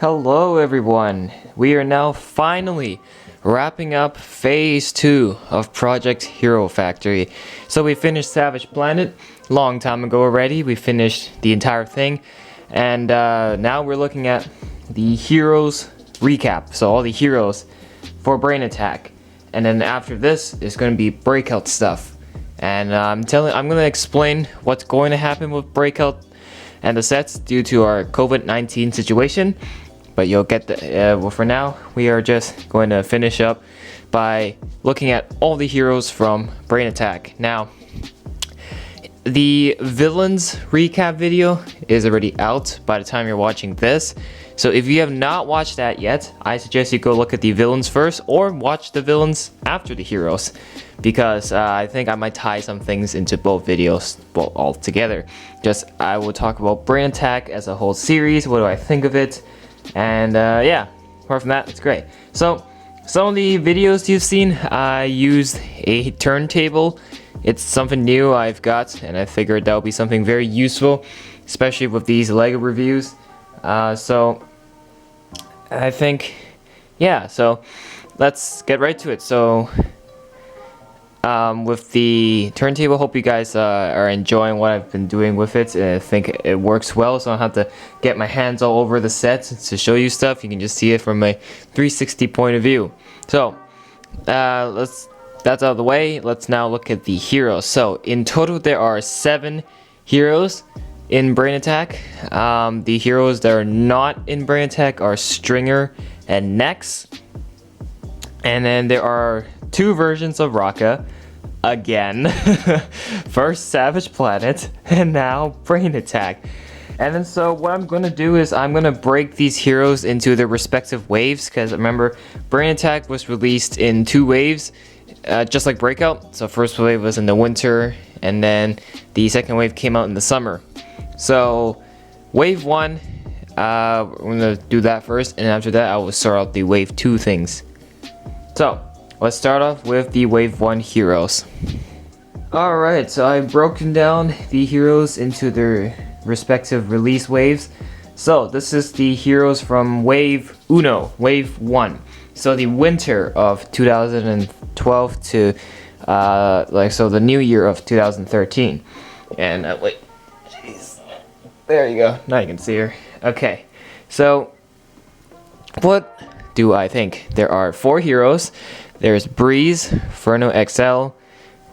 Hello everyone! We are now finally wrapping up phase 2 of Project Hero Factory. So we finished Savage Planet long time ago already. We finished the entire thing, and now we're looking at the heroes recap. So all the heroes for Brain Attack, and then after this is going to be Breakout stuff. And I'm going to explain what's going to happen with Breakout and the sets due to our COVID-19 situation. But you'll get the, well, for now, we are just going to finish up by looking at all the heroes from Brain Attack. Now, the villains recap video is already out by the time you're watching this. So if you have not watched that yet, I suggest you go look at the villains first or watch the villains after the heroes. Because I think I might tie some things into both videos all together. I will talk about Brain Attack as a whole series, what do I think of it. And yeah, apart from that, it's great. So, some of the videos you've seen, I used a turntable. It's something new I've got, and I figured that would be something very useful, especially with these LEGO reviews. So, I think, yeah, so let's get right to it. So, with the turntable, hope you guys are enjoying what I've been doing with it. I think it works well, so I don't have to get my hands all over the set to show you stuff. You can just see it from a 360 point of view. So that's out of the way. Let's now look at the heroes. So in total there are 7 heroes in Brain Attack. The heroes that are not in Brain Attack are Stringer and Nex. And then there are 2 versions of Rocka, again. First Savage Planet, and now Brain Attack. And then so what I'm going to do is I'm going to break these heroes into their respective waves, because remember, Brain Attack was released in 2 waves, just like Breakout. So first wave was in the winter, and then the second wave came out in the summer. So wave 1, we're going to do that first, and after that I will sort out the wave 2 things. So, let's start off with the Wave 1 heroes. Alright, so I've broken down the heroes into their respective release waves. So, this is the heroes from Wave Uno, Wave 1. So, the winter of 2012 to, the new year of 2013. And, wait, jeez. There you go, now you can see her. Okay, so, what do I think? There are 4 heroes. There's Breeze, Furno XL,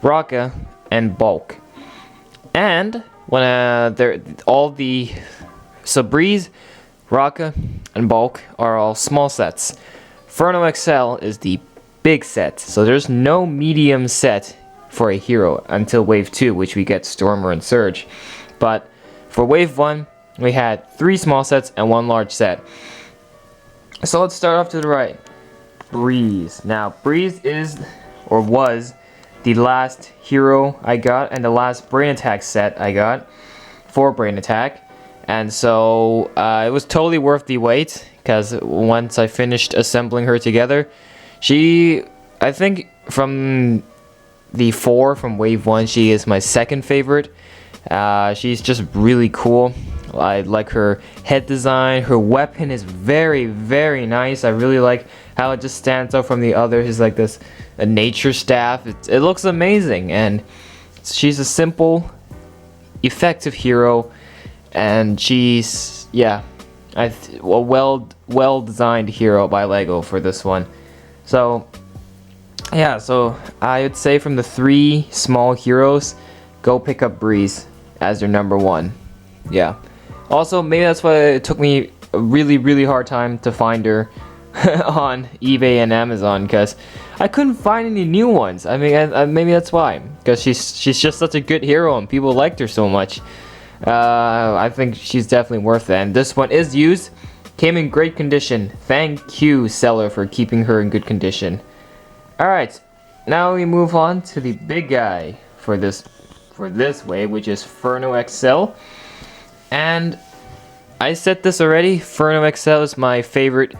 Rocka, and Bulk. And when so Breeze, Rocka, and Bulk are all small sets. Furno XL is the big set, so there's no medium set for a hero until Wave 2, which we get Stormer and Surge. But for Wave 1, we had 3 small sets and 1 large set. So let's start off to the right. Breeze. Now, Breeze is, or was, the last hero I got and the last Brain Attack set I got for Brain Attack. And so it was totally worth the wait, because once I finished assembling her together, I think from the 4 from Wave 1, she is my second favorite. She's just really cool. I like her head design. Her weapon is very, very nice. I really like how it just stands out from the others. It's like a nature staff. It looks amazing, and she's a simple, effective hero, and she's a well designed hero by LEGO for this one. So yeah, so I would say from the 3 small heroes, go pick up Breeze as your number 1. Yeah. Also, maybe that's why it took me a really, really hard time to find her on eBay and Amazon, because I couldn't find any new ones. I mean, maybe that's why, because she's just such a good hero and people liked her so much. I think she's definitely worth it. And this one is used, came in great condition. Thank you, seller, for keeping her in good condition. Alright, now we move on to the big guy for this wave, which is Furno XL. And I said this already, Furno XL is my favorite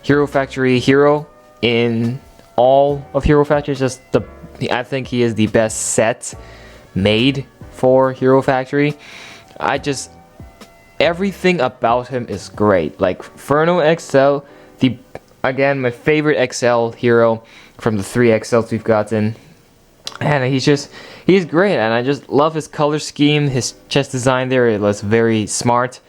Hero Factory hero in all of Hero Factory. I think he is the best set made for Hero Factory. everything about him is great. Like Ferno XL, again, my favorite XL hero from the 3 XLs we've gotten. And he's great, and I just love his color scheme, his chest design there, it was very smart.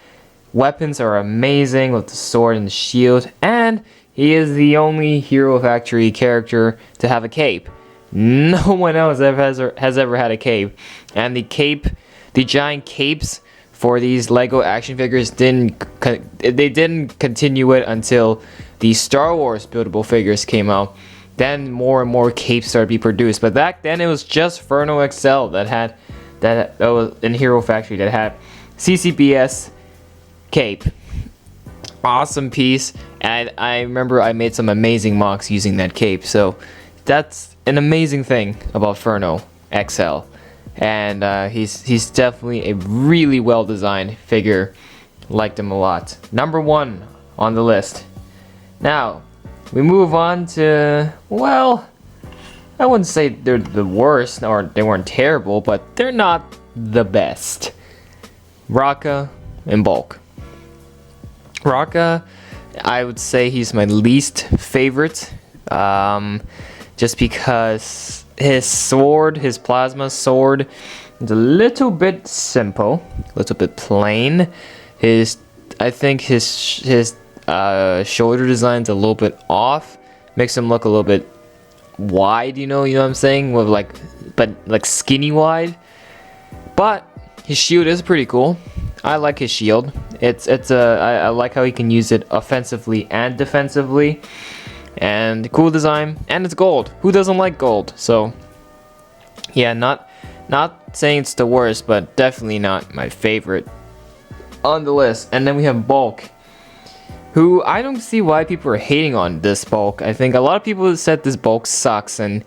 Weapons are amazing with the sword and the shield, and he is the only Hero Factory character to have a cape. No one else has ever had a cape. And the giant capes for these Lego action figures didn't continue it until the Star Wars buildable figures came out. Then more and more capes started to be produced. But back then it was just Ferno XL that was in Hero Factory that had CCBS cape. Awesome piece, and I remember I made some amazing mocks using that cape, so that's an amazing thing about Ferno XL. And he's definitely a really well designed figure. Liked him a lot. Number 1 on the list. Now we move on to, well, I wouldn't say they're the worst or they weren't terrible, but they're not the best. Raka and Bulk. Raka, I would say he's my least favorite, just because his sword, his plasma sword, is a little bit simple, a little bit plain. I think his shoulder design's a little bit off, makes him look a little bit wide, you know what I'm saying, with like skinny wide. But his shield is pretty cool. I like his shield. I like how he can use it offensively and defensively, and cool design, and it's gold. Who doesn't like gold? So yeah, not saying it's the worst, but definitely not my favorite on the list. And then we have Bulk, who I don't see why people are hating on this Bulk. I think a lot of people said this Bulk sucks and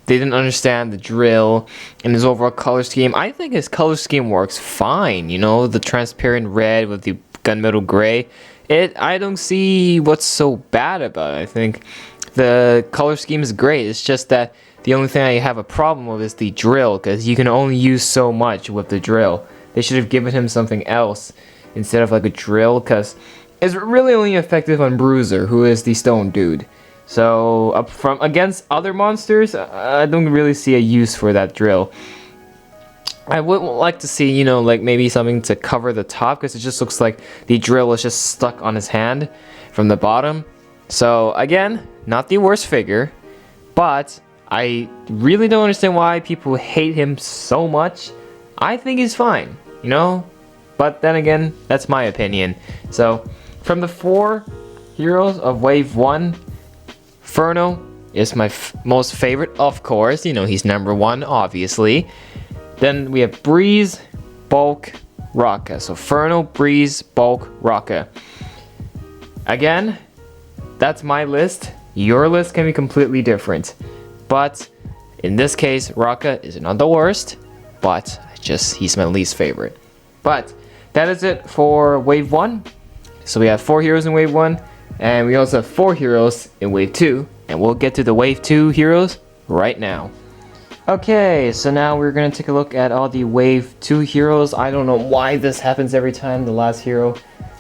they didn't understand the drill and his overall color scheme. I think his color scheme works fine, you know, the transparent red with the gunmetal gray. I don't see what's so bad about it. I think the color scheme is great. It's just that the only thing I have a problem with is the drill, because you can only use so much with the drill. They should have given him something else instead of like a drill, because it's really only effective on Bruiser, who is the stone dude. So against other monsters, I don't really see a use for that drill. I would like to see, you know, like maybe something to cover the top, because it just looks like the drill is just stuck on his hand from the bottom. So again, not the worst figure, but I really don't understand why people hate him so much. I think he's fine, you know, but then again, that's my opinion. So from the 4 heroes of Wave 1, Ferno is my most favorite, of course. You know, he's number 1, obviously. Then we have Breeze, Bulk, Raka. So Ferno, Breeze, Bulk, Raka. Again, that's my list. Your list can be completely different. But in this case, Raka is not the worst, but he's my least favorite. But that is it for Wave 1. So we have 4 heroes in Wave 1. And we also have 4 heroes in Wave 2, and we'll get to the Wave 2 heroes right now. Okay, so now we're going to take a look at all the Wave 2 heroes. I don't know why this happens every time, the last hero.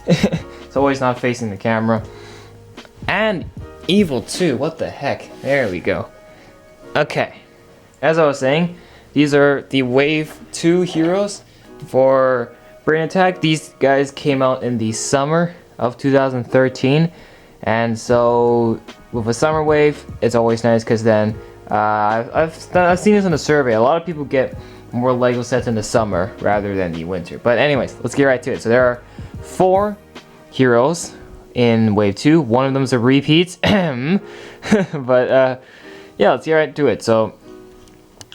It's always not facing the camera. And Evil 2, what the heck? There we go. Okay, as I was saying, these are the Wave 2 heroes for Brain Attack. These guys came out in the summer of 2013, and so with a summer wave, it's always nice, because then I've seen this in a survey. A lot of people get more Lego sets in the summer rather than the winter. But anyways, let's get right to it. So there are 4 heroes in Wave 2. One of them is a repeat. But yeah, let's get right to it. So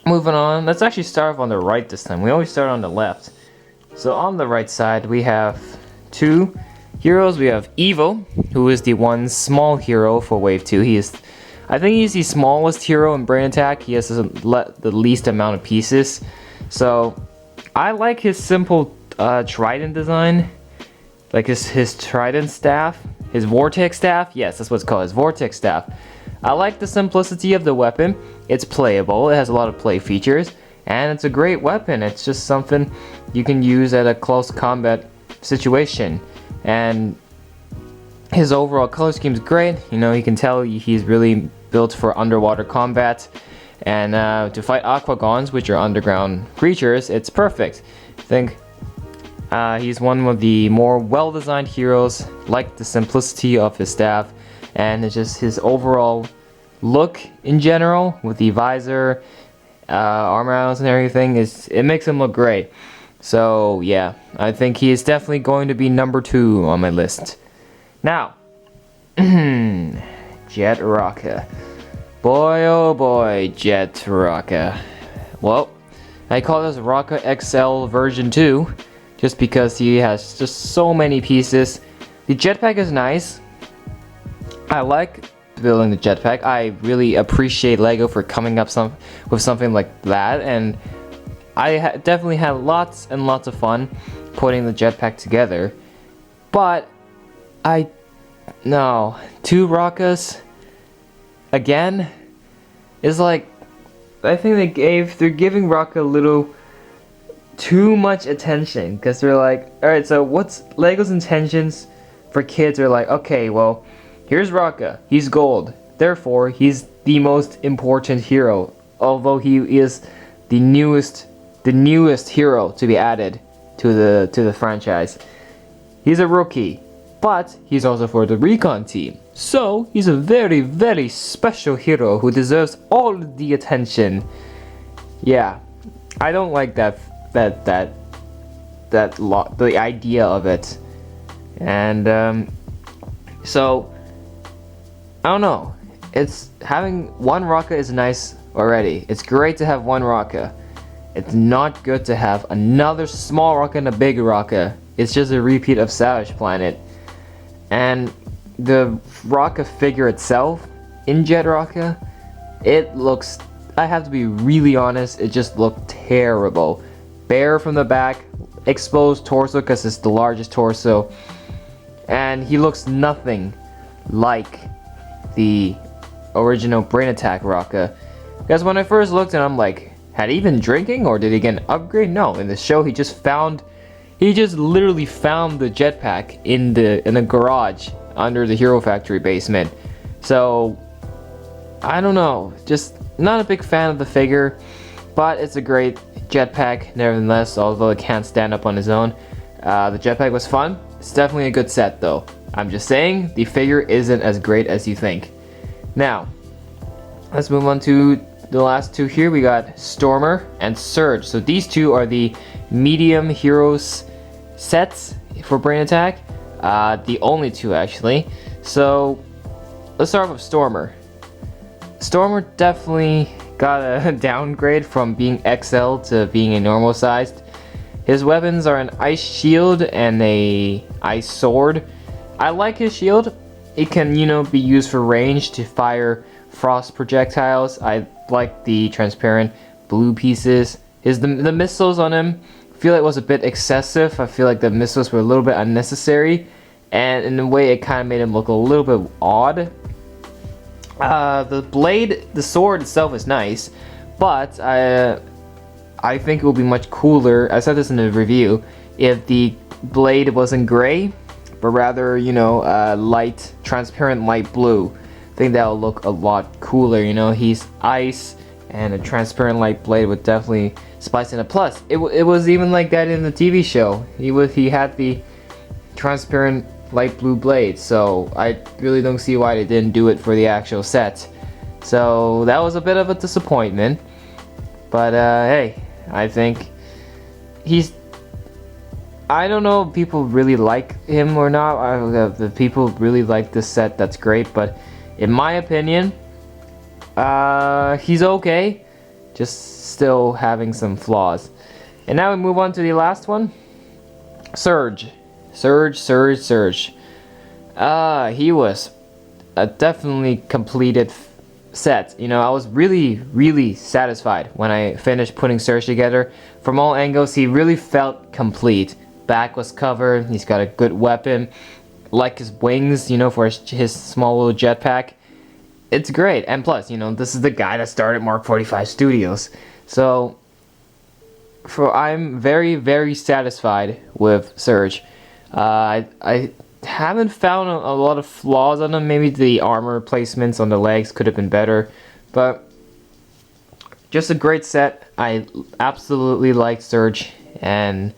moving on, let's actually start off on the right this time. We always start on the left. So on the right side, we have 2 heroes. We have Evo, who is the one small hero for Wave 2. I think he's the smallest hero in Brain Attack. He has the least amount of pieces. So I like his simple trident design. Like his trident staff. His vortex staff. Yes, that's what it's called, his vortex staff. I like the simplicity of the weapon. It's playable. It has a lot of play features. And it's a great weapon. It's just something you can use at a close combat situation. And his overall color scheme is great. You know, you can tell he's really built for underwater combat. And to fight Aquagons, which are underground creatures, it's perfect. I think he's one of the more well-designed heroes, like the simplicity of his staff, and it's just his overall look in general, with the visor, armor rounds and everything, it makes him look great. So yeah, I think he is definitely going to be number 2 on my list. Now, Jet Rocka. Boy oh boy, Jet Rocka. Well, I call this Rocka XL version 2, just because he has just so many pieces. The jetpack is nice. I like building the jetpack. I really appreciate LEGO for coming up with something like that, and I definitely had lots and lots of fun putting the jetpack together. But no, 2 Rockas again is like, I think they're giving Rocka a little too much attention, because they're like, alright, so what's LEGO's intentions for kids? Are like, okay, well, here's Rocka, he's gold, therefore he's the most important hero, although he is the newest hero to be added to the franchise. He's a rookie, but he's also for the recon team, so he's a very, very special hero who deserves all the attention. Yeah, I don't like the idea of it. And so I don't know, it's having 1 Rocka is nice already. It's great to have 1 Rocka. It's not good to have another small Rocka and a big Rocka. It's just a repeat of Savage Planet. And the Rocka figure itself in Jet Rocka, it looks, I have to be really honest, it just looked terrible. Bare from the back, exposed torso because it's the largest torso, and he looks nothing like the original Brain Attack Rocka. Because when I first looked at him, I'm like, had he been drinking or did he get an upgrade? No, in the show he just literally found the jetpack in a garage under the Hero Factory basement. So I don't know, just not a big fan of the figure, but it's a great jetpack nevertheless, although it can't stand up on its own. The jetpack was fun. It's definitely a good set though. I'm just saying, the figure isn't as great as you think. Now, let's move on to the last 2 here. We got Stormer and Surge. So these 2 are the medium heroes sets for Brain Attack. The only 2 actually. So let's start with Stormer. Stormer definitely got a downgrade from being XL to being a normal sized. His weapons are an ice shield and a ice sword. I like his shield. It can, be used for range to fire frost projectiles. I like the transparent blue pieces. The missiles on him, I feel like was a bit excessive. I feel like the missiles were a little bit unnecessary, and in a way it kind of made him look a little bit odd. The sword itself is nice, but I think it would be much cooler, I said this in the review, if the blade wasn't gray, but rather, light, transparent light blue. I think that would look a lot cooler. He's ice, and a transparent light blade would definitely spice it up. Plus, it was even like that in the TV show. He had the transparent light blue blade, so I really don't see why they didn't do it for the actual set. So that was a bit of a disappointment, but hey, I think I don't know if people really like him or not. The people really like this set, that's great, but in my opinion, he's okay, just still having some flaws. And now we move on to the last one, Surge. He was a definitely completed set. I was really satisfied when I finished putting Surge together. From all angles, he really felt complete. Back was covered, he's got a good weapon, like his wings, for his small little jetpack. It's great, and plus, this is the guy that started Mark 45 Studios. So I'm very satisfied with Surge. I haven't found a lot of flaws on them. Maybe the armor placements on the legs could have been better, but just a great set. I absolutely like Surge, and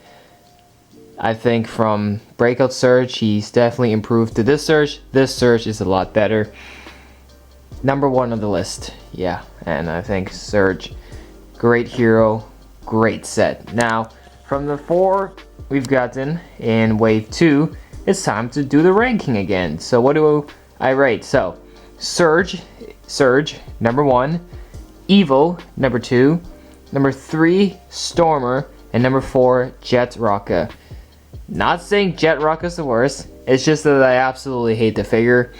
I think from Breakout Surge, he's definitely improved to this Surge. This Surge is a lot better. Number 1 on the list, yeah. And I think Surge, great hero, great set. Now, from the 4 we've gotten in Wave 2, it's time to do the ranking again. So what do I rate? So, Surge, number 1. Evil, number 2. Number 3, Stormer. And number 4, Jet Rocka. Not saying Jet Rocka's the worst. It's just that I absolutely hate the figure.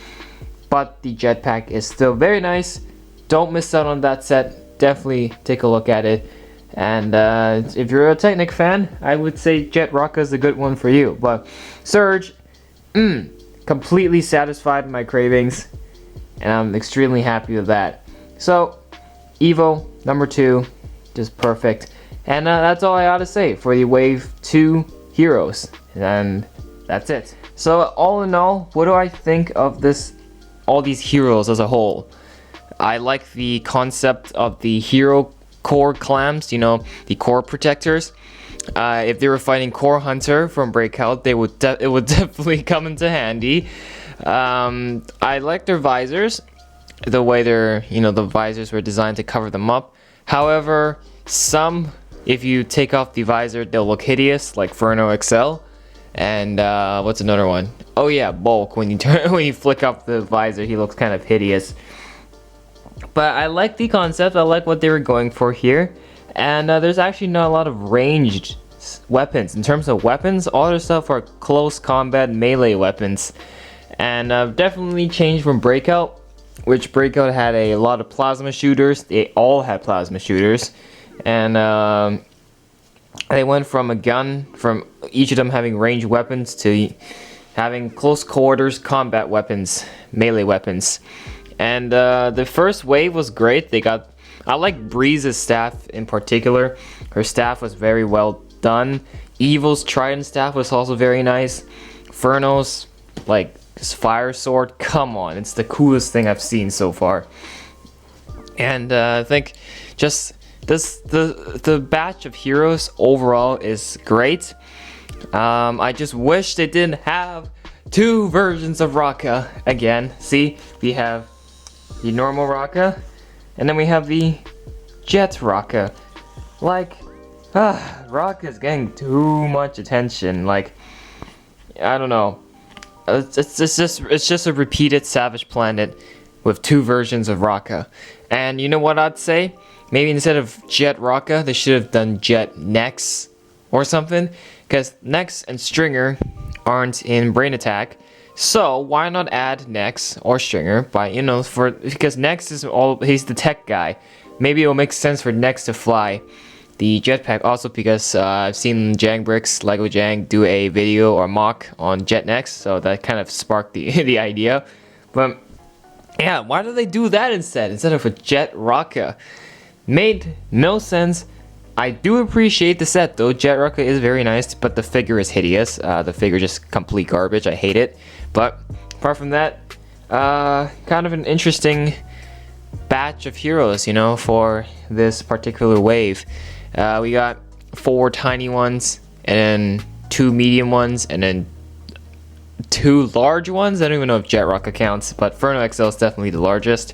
But the jetpack is still very nice. Don't miss out on that set. Definitely take a look at it. And if you're a Technic fan, I would say Jet Rocka is a good one for you. But Surge, completely satisfied my cravings. And I'm extremely happy with that. So, Evo, number 2, just perfect. And that's all I ought to say for the Wave 2 heroes. And that's it. So, all in all, what do I think of all these heroes as a whole? I like the concept of the hero core clams, the core protectors. If they were fighting Core Hunter from Breakout, it would definitely come into handy. I like their visors, the way the visors were designed to cover them up. However, if you take off the visor, they'll look hideous, like Furno XL. And what's another one? Oh yeah, Bulk. When you flick up the visor, he looks kind of hideous. But I like the concept. I like what they were going for here. And there's actually not a lot of ranged weapons. In terms of weapons, all their stuff are close combat melee weapons. And definitely changed from Breakout, which Breakout had a lot of plasma shooters. They all had plasma shooters. And they went from a gun, from each of them having ranged weapons, to having close quarters combat weapons, melee weapons. And the first wave was great. I like Breeze's staff in particular. Her staff was very well done. Evil's trident staff was also very nice. Furno's his fire sword, come on, it's the coolest thing I've seen so far. And I think just the batch of heroes overall is great. I just wish they didn't have 2 versions of Rocka again. See, we have the normal Rocka, and then we have the Jet Rocka. Rocka is getting too much attention. I don't know. It's just a repeated Savage Planet with 2 versions of Rocka. And you know what I'd say? Maybe instead of Jet Rocka, they should have done Jet Nex or something. Because Nex and Stringer aren't in Brain Attack. So why not add Nex or Stringer because Nex he's the tech guy. Maybe it will make sense for Nex to fly the jetpack, also because I've seen Jangbricks, Lego Jang, do a video or mock on Jet Nex, so that kind of sparked the idea. But yeah, why do they do that instead of a Jet Rocka? Made no sense. I do appreciate the set though. Jet Rocka is very nice, but the figure is hideous. The figure just complete garbage. I hate it. But apart from that, kind of an interesting batch of heroes, for this particular wave. We got 4 tiny ones, and then 2 medium ones, and then 2 large ones. I don't even know if Jet Rocka counts, but Furno XL is definitely the largest.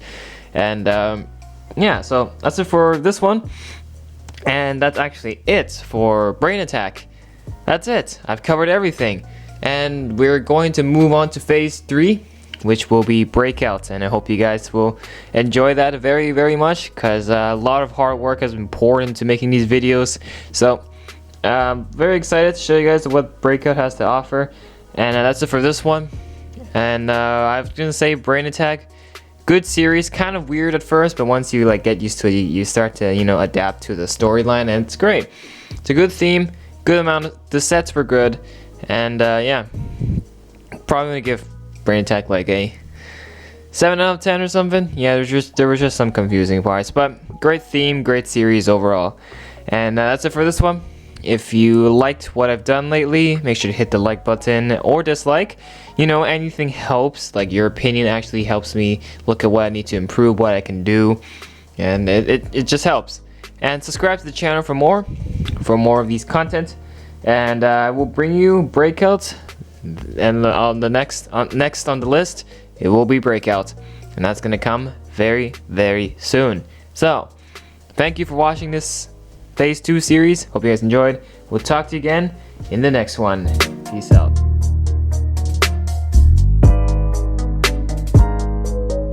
And yeah, so that's it for this one. And that's actually it for Brain Attack. That's it. I've covered everything. And we're going to move on to phase 3, which will be Breakout. And I hope you guys will enjoy that very, very much, because a lot of hard work has been poured into making these videos. So, very excited to show you guys what Breakout has to offer. And that's it for this one. And I was going to say Brain Attack. Good series, kind of weird at first, but once you get used to it, you start to adapt to the storyline, and it's great. It's a good theme, good amount the sets were good, and yeah, probably gonna give Brain Attack a 7 out of 10 or something. Yeah, there was just some confusing parts, but great theme, great series overall. And that's it for this one. If you liked what I've done lately, make sure to hit the like button or dislike. You know, anything helps. Like, your opinion actually helps me look at what I need to improve, what I can do, and it just helps. And subscribe to the channel for more of these content, and I will bring you Breakout, and on the next on the list it will be Breakout, and that's gonna come very, very soon. So thank you for watching this Phase 2 series. Hope you guys enjoyed. We'll talk to you again in the next one. Peace out.